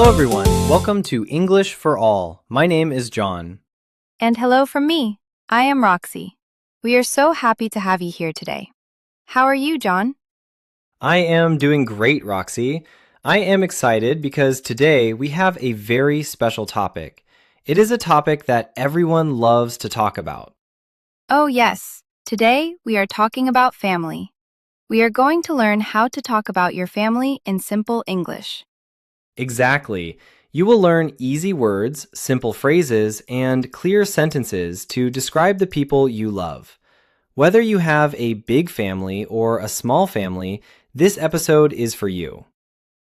Hello everyone, welcome to English for All. My name is John. And hello from me. I am Roxy. We are so happy to have you here today. How are you, John? I am doing great, Roxy. I am excited because today we have a very special topic. It is a topic that everyone loves to talk about. Oh, yes. Today we are talking about family. We are going to learn how to talk about your family in simple English. Exactly. You will learn easy words, simple phrases, and clear sentences to describe the people you love. Whether you have a big family or a small family, this episode is for you.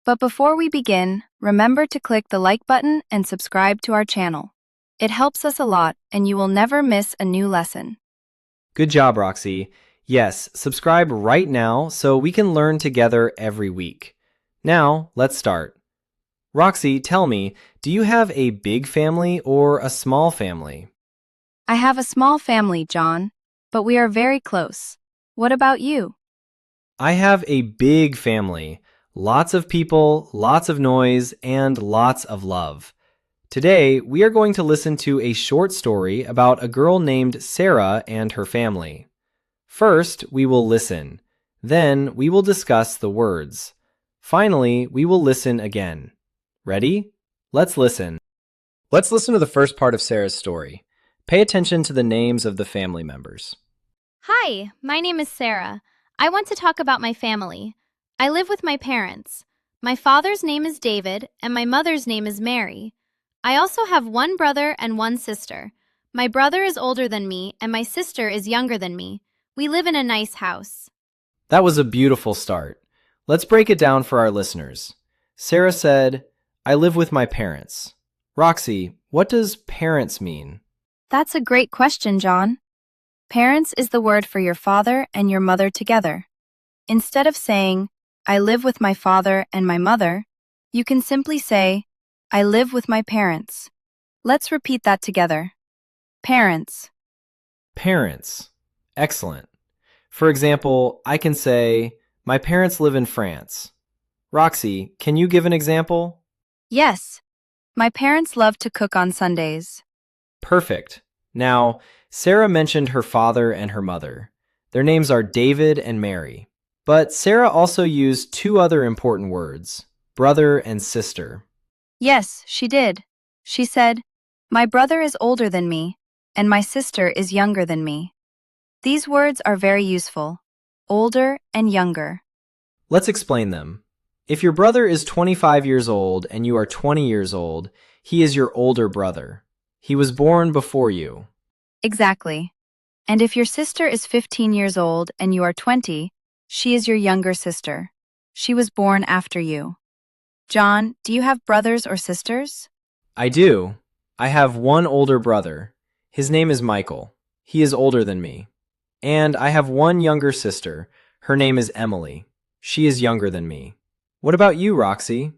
But before we begin, remember to click the like button and subscribe to our channel. It helps us a lot and you will never miss a new lesson. Good job, Roxy. Yes, subscribe right now so we can learn together every week. Now, let's start. Roxy, tell me, do you have a big family or a small family? I have a small family, John, but we are very close. What about you? I have a big family. Lots of people, lots of noise, and lots of love. Today, we are going to listen to a short story about a girl named Sarah and her family. First, we will listen. Then, we will discuss the words. Finally, we will listen again. Ready? Let's listen. Let's listen to the first part of Sarah's story. Pay attention to the names of the family members. Hi, my name is Sarah. I want to talk about my family. I live with my parents. My father's name is David, and my mother's name is Mary. I also have one brother and one sister. My brother is older than me, and my sister is younger than me. We live in a nice house. That was a beautiful start. Let's break it down for our listeners. Sarah said, I live with my parents. Roxy, what does parents mean? That's a great question, John. Parents is the word for your father and your mother together. Instead of saying, I live with my father and my mother, you can simply say, I live with my parents. Let's repeat that together. Parents. Parents. Excellent. For example, I can say, my parents live in France. Roxy, can you give an example? Yes. My parents love to cook on Sundays. Perfect. Now, Sarah mentioned her father and her mother. Their names are David and Mary. But Sarah also used two other important words, brother and sister. Yes, she did. She said, my brother is older than me, and my sister is younger than me. These words are very useful. Older and younger. Let's explain them. If your brother is 25 years old and you are 20 years old, he is your older brother. He was born before you. Exactly. And if your sister is 15 years old and you are 20, she is your younger sister. She was born after you. John, do you have brothers or sisters? I do. I have one older brother. His name is Michael. He is older than me. And I have one younger sister. Her name is Emily. She is younger than me. What about you, Roxy?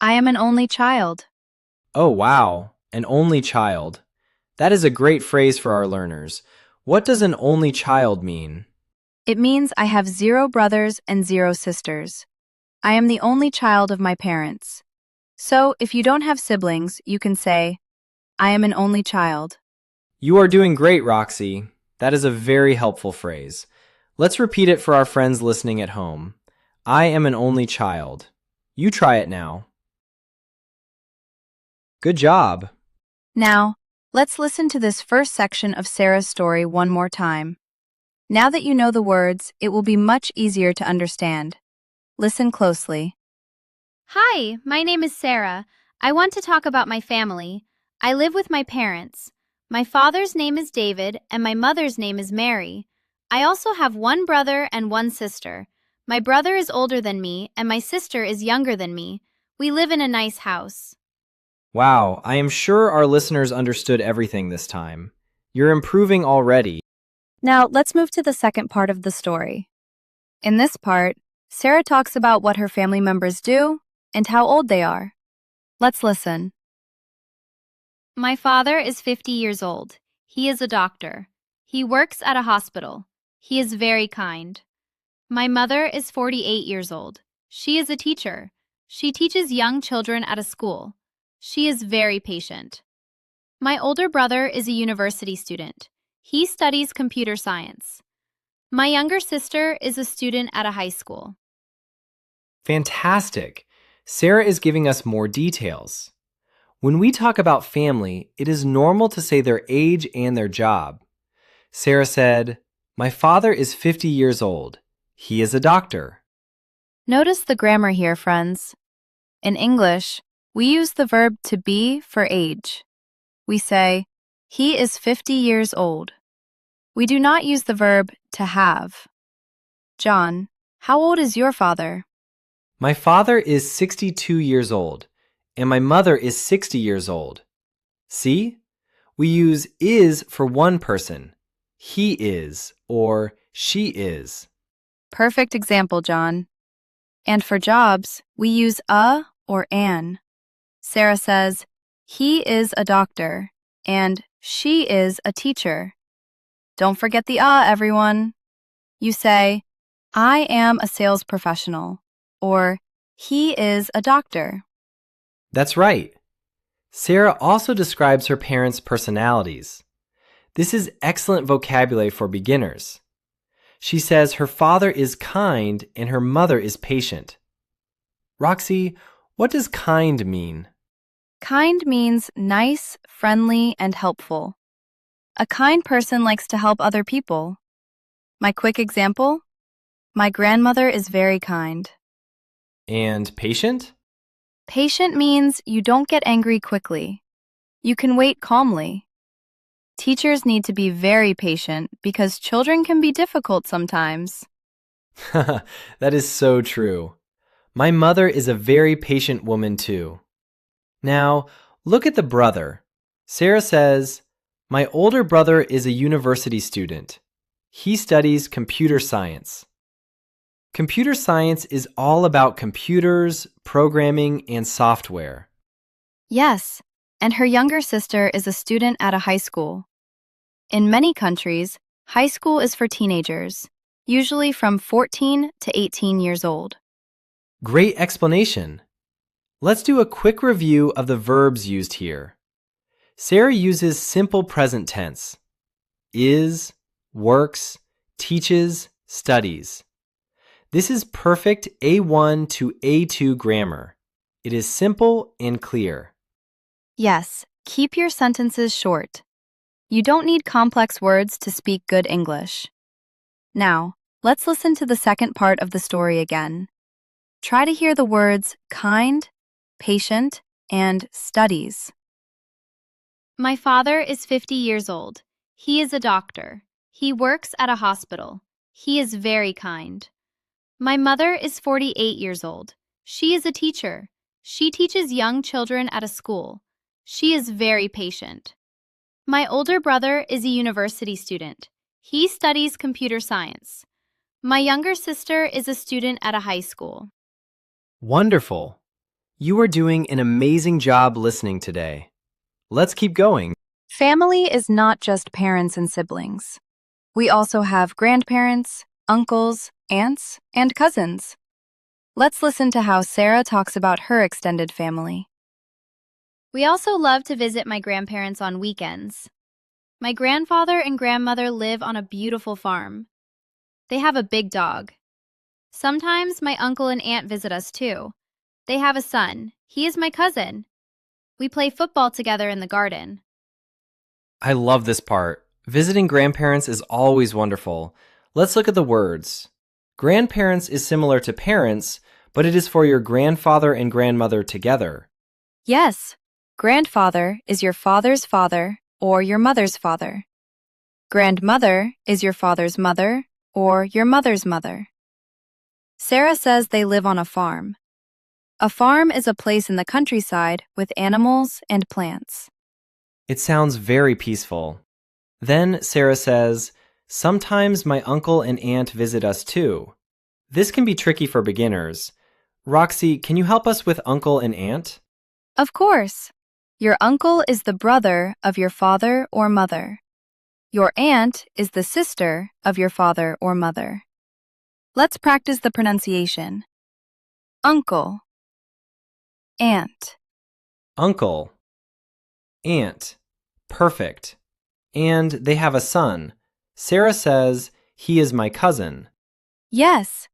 I am an only child. Oh, wow. An only child. That is a great phrase for our learners. What does an only child mean? It means I have 0 brothers and 0 sisters. I am the only child of my parents. So, if you don't have siblings, you can say, I am an only child. You are doing great, Roxy. That is a very helpful phrase. Let's repeat it for our friends listening at home. I am an only child. You try it now. Good job. Now, let's listen to this first section of Sarah's story one more time. Now that you know the words, it will be much easier to understand. Listen closely. Hi, my name is Sarah. I want to talk about my family. I live with my parents. My father's name is David, and my mother's name is Mary. I also have one brother and one sister. My brother is older than me, and my sister is younger than me. We live in a nice house. Wow, I am sure our listeners understood everything this time. You're improving already. Now, let's move to the second part of the story. In this part, Sarah talks about what her family members do and how old they are. Let's listen. My father is 50 years old. He is a doctor. He works at a hospital. He is very kind. My mother is 48 years old. She is a teacher. She teaches young children at a school. She is very patient. My older brother is a university student. He studies computer science. My younger sister is a student at a high school. Fantastic! Sarah is giving us more details. When we talk about family, it is normal to say their age and their job. Sarah said, "My father is 50 years old. He is a doctor." Notice the grammar here, friends. In English, we use the verb to be for age. We say, he is 50 years old. We do not use the verb to have. John, how old is your father? My father is 62 years old, and my mother is 60 years old. See? We use is for one person. He is or she is. Perfect example, John. And for jobs, we use a or an. Sarah says, he is a doctor, and she is a teacher. Don't forget the everyone. You say, I am a sales professional, or he is a doctor. That's right. Sarah also describes her parents' personalities. This is excellent vocabulary for beginners. She says her father is kind and her mother is patient. Roxy, what does kind mean? Kind means nice, friendly, and helpful. A kind person likes to help other people. My quick example? My grandmother is very kind. And patient? Patient means you don't get angry quickly. You can wait calmly. Teachers need to be very patient because children can be difficult sometimes. That is so true. My mother is a very patient woman too. Now, look at the brother. Sarah says, my older brother is a university student. He studies computer science. Computer science is all about computers, programming, and software. Yes, and her younger sister is a student at a high school. In many countries, high school is for teenagers, usually from 14 to 18 years old. Great explanation. Let's do a quick review of the verbs used here. Sarah uses simple present tense. Is, works, teaches, studies. This is perfect A1 to A2 grammar. It is simple and clear. Yes, keep your sentences short. You don't need complex words to speak good English. Now, let's listen to the second part of the story again. Try to hear the words kind, patient, and studies. My father is 50 years old. He is a doctor. He works at a hospital. He is very kind. My mother is 48 years old. She is a teacher. She teaches young children at a school. She is very patient. My older brother is a university student. He studies computer science. My younger sister is a student at a high school. Wonderful. You are doing an amazing job listening today. Let's keep going. Family is not just parents and siblings. We also have grandparents, uncles, aunts, and cousins. Let's listen to how Sarah talks about her extended family. We also love to visit my grandparents on weekends. My grandfather and grandmother live on a beautiful farm. They have a big dog. Sometimes my uncle and aunt visit us too. They have a son. He is my cousin. We play football together in the garden. I love this part. Visiting grandparents is always wonderful. Let's look at the words. Grandparents is similar to parents, but it is for your grandfather and grandmother together. Yes, grandfather is your father's father or your mother's father. Grandmother is your father's mother or your mother's mother. Sarah says they live on a farm. A farm is a place in the countryside with animals and plants. It sounds very peaceful. Then Sarah says, sometimes my uncle and aunt visit us too. This can be tricky for beginners. Roxy, can you help us with uncle and aunt? Of course. Your uncle is the brother of your father or mother. Your aunt is the sister of your father or mother. Let's practice the pronunciation. Uncle, aunt. uncle, aunt. Perfect. And they have a son. Sarah says, he is my cousin. Yes,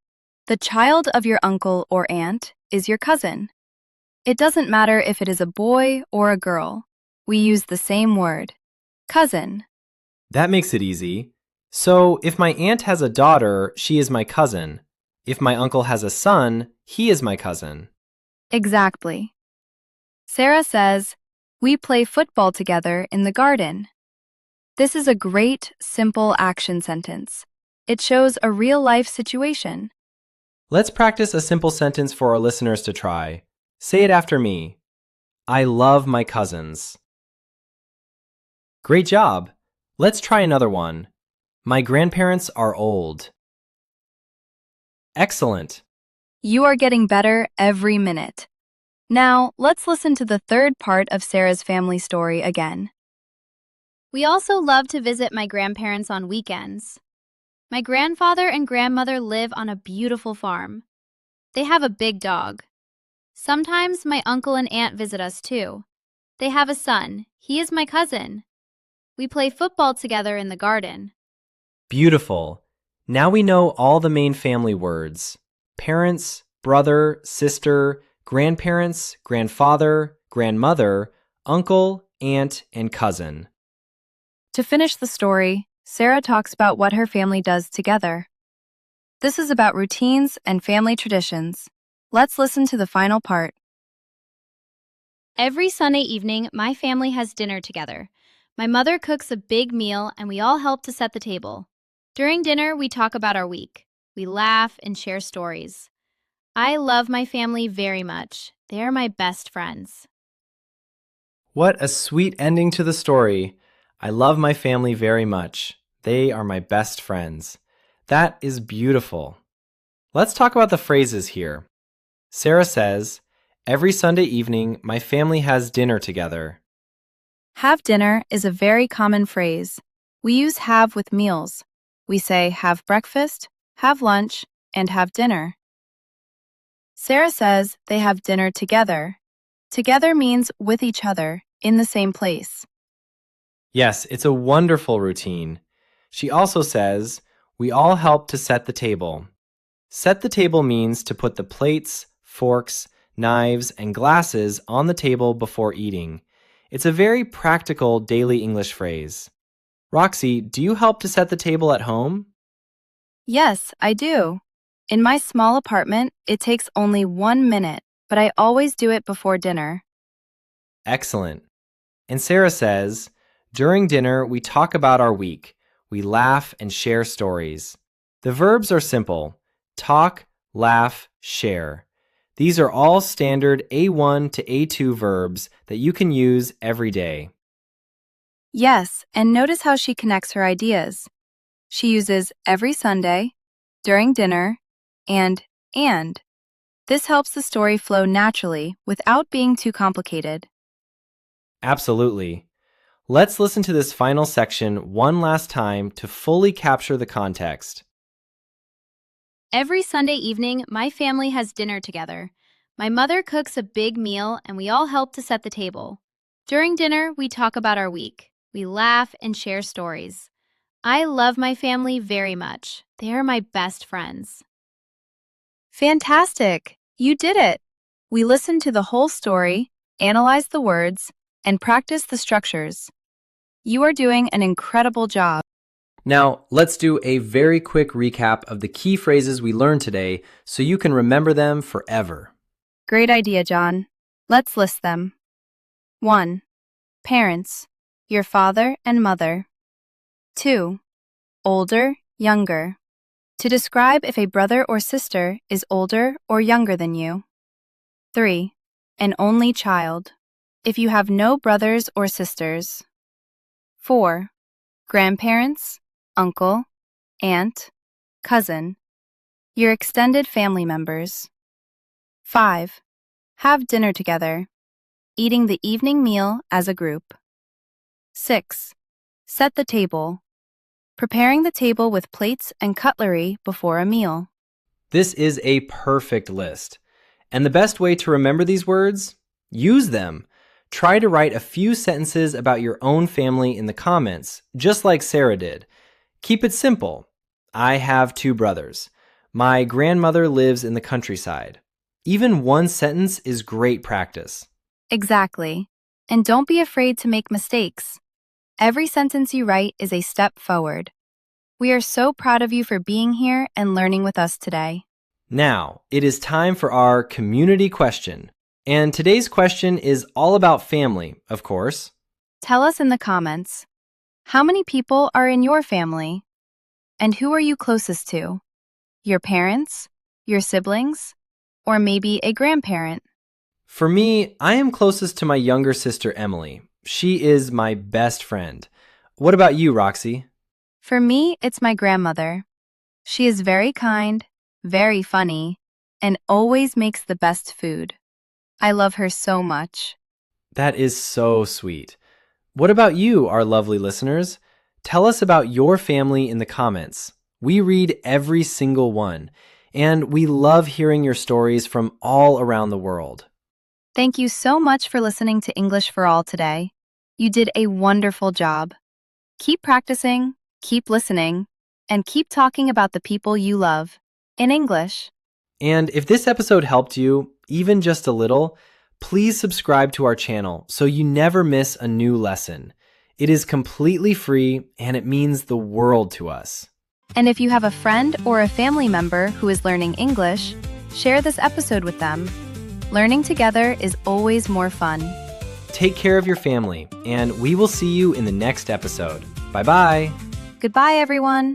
the child of your uncle or aunt is your cousin. It doesn't matter if it is a boy or a girl. We use the same word, cousin. That makes it easy. So, if my aunt has a daughter, she is my cousin. If my uncle has a son, he is my cousin. Exactly. Sarah says, we play football together in the garden. This is a great, simple action sentence. It shows a real-life situation. Let's practice a simple sentence for our listeners to try. Say it after me. I love my cousins. Great job. Let's try another one. My grandparents are old. Excellent. You are getting better every minute. Now, let's listen to the third part of Sarah's family story again. We also love to visit my grandparents on weekends. My grandfather and grandmother live on a beautiful farm. They have a big dog. Sometimes my uncle and aunt visit us too. They have a son. He is my cousin. We play football together in the garden. Beautiful. Now we know all the main family words. Parents, brother, sister, grandparents, grandfather, grandmother, uncle, aunt, and cousin. To finish the story, Sarah talks about what her family does together. This is about routines and family traditions. Let's listen to the final part. Every Sunday evening, my family has dinner together. My mother cooks a big meal and we all help to set the table. During dinner, we talk about our week. We laugh and share stories. I love my family very much. They are my best friends. What a sweet ending to the story. I love my family very much. They are my best friends. That is beautiful. Let's talk about the phrases here. Sarah says, every Sunday evening, my family has dinner together. Have dinner is a very common phrase. We use have with meals. We say have breakfast, have lunch, and have dinner. Sarah says they have dinner together. Together means with each other, in the same place. Yes, it's a wonderful routine. She also says, we all help to set the table. Set the table means to put the plates, forks, knives, and glasses on the table before eating. It's a very practical daily English phrase. Roxy, do you help to set the table at home? Yes, I do. In my small apartment, it takes only 1 minute, but I always do it before dinner. Excellent. And Sarah says, during dinner, we talk about our week. We laugh and share stories. The verbs are simple. Talk, laugh, share. These are all standard A1 to A2 verbs that you can use every day. Yes, and notice how she connects her ideas. She uses every Sunday, during dinner, and. This helps the story flow naturally without being too complicated. Absolutely. Let's listen to this final section one last time to fully capture the context. Every Sunday evening, my family has dinner together. My mother cooks a big meal and we all help to set the table. During dinner, we talk about our week. We laugh and share stories. I love my family very much. They are my best friends. Fantastic! You did it! We listened to the whole story, analyzed the words, and practiced the structures. You are doing an incredible job. Now, let's do a very quick recap of the key phrases we learned today so you can remember them forever. Great idea, John. Let's list them. 1. Parents, your father and mother. 2. Older, younger. To describe if a brother or sister is older or younger than you. 3. An only child. If you have no brothers or sisters. 4. Grandparents, uncle, aunt, cousin. Your extended family members. 5. Have dinner together. Eating the evening meal as a group. 6. Set the table. Preparing the table with plates and cutlery before a meal. This is a perfect list. And the best way to remember these words? Use them. Try to write a few sentences about your own family in the comments, just like Sarah did. Keep it simple. I have 2 brothers. My grandmother lives in the countryside. Even one sentence is great practice. Exactly. And don't be afraid to make mistakes. Every sentence you write is a step forward. We are so proud of you for being here and learning with us today. Now, it is time for our community question. And today's question is all about family, of course. Tell us in the comments, how many people are in your family? And who are you closest to? Your parents? Your siblings? Or maybe a grandparent? For me, I am closest to my younger sister, Emily. She is my best friend. What about you, Roxy? For me, it's my grandmother. She is very kind, very funny, and always makes the best food. I love her so much. That is so sweet. What about you, our lovely listeners? Tell us about your family in the comments. We read every single one, and we love hearing your stories from all around the world. Thank you so much for listening to English for All today. You did a wonderful job. Keep practicing, keep listening, and keep talking about the people you love in English. And if this episode helped you, even just a little, please subscribe to our channel so you never miss a new lesson. It is completely free and it means the world to us. And if you have a friend or a family member who is learning English, share this episode with them. Learning together is always more fun. Take care of your family, and we will see you in the next episode. Bye-bye. Goodbye, everyone.